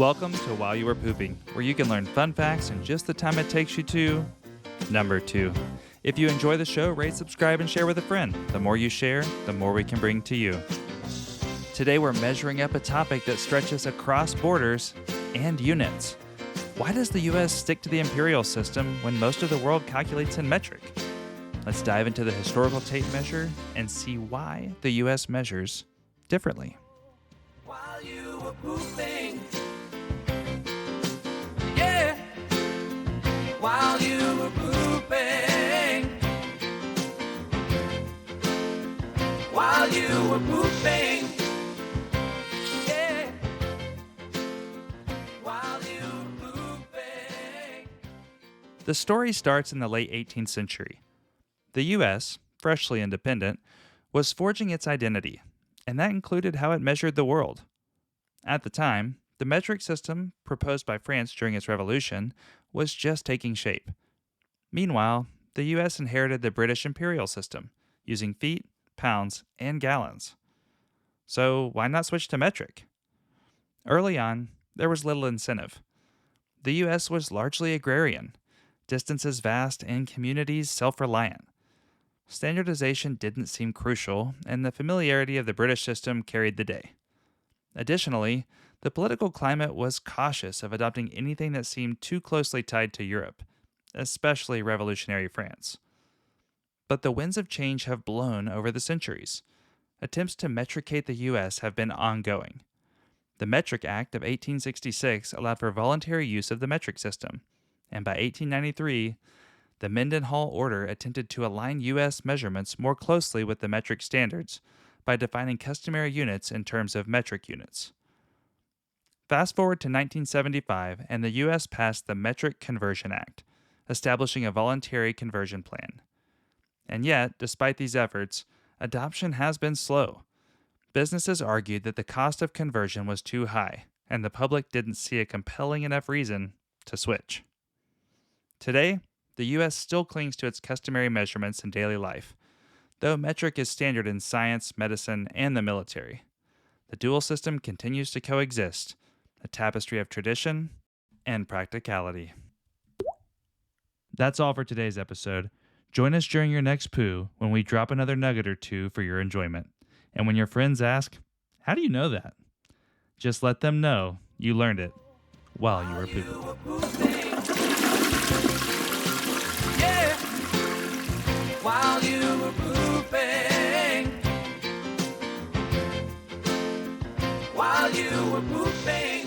Welcome to While You Were Pooping, where you can learn fun facts in just the time it takes you to number 2. If you enjoy the show, rate, subscribe, and share with a friend. The more you share, the more we can bring to you. Today we're measuring up a topic that stretches across borders and units. Why does the U.S. stick to the imperial system when most of the world calculates in metric? Let's dive into the historical tape measure and see why the U.S. measures differently. While you were pooping, yeah. While you were pooping, while you were pooping, yeah. While you were pooping. The story starts in the late 18th century. The U.S., freshly independent, was forging its identity, and that included how it measured the world. At the time, the metric system proposed by France during its revolution was just taking shape. Meanwhile, the U.S. inherited the British imperial system, using feet, pounds, and gallons. So why not switch to metric? Early on, there was little incentive. The U.S. was largely agrarian, distances vast, and communities self-reliant. Standardization didn't seem crucial, and the familiarity of the British system carried the day. Additionally, the political climate was cautious of adopting anything that seemed too closely tied to Europe, especially revolutionary France. But the winds of change have blown over the centuries. Attempts to metricate the U.S. have been ongoing. The Metric Act of 1866 allowed for voluntary use of the metric system, and by 1893, the Mendenhall Order attempted to align U.S. measurements more closely with the metric standards by defining customary units in terms of metric units. Fast forward to 1975, and the U.S. passed the Metric Conversion Act, establishing a voluntary conversion plan. And yet, despite these efforts, adoption has been slow. Businesses argued that the cost of conversion was too high, and the public didn't see a compelling enough reason to switch. Today, the U.S. still clings to its customary measurements in daily life, though metric is standard in science, medicine, and the military. The dual system continues to coexist, a tapestry of tradition and practicality. That's all for today's episode. Join us during your next poo when we drop another nugget or two for your enjoyment. And when your friends ask, "How do you know that?" just let them know you learned it while you were pooping. Yeah, while you were pooping, while you were pooping.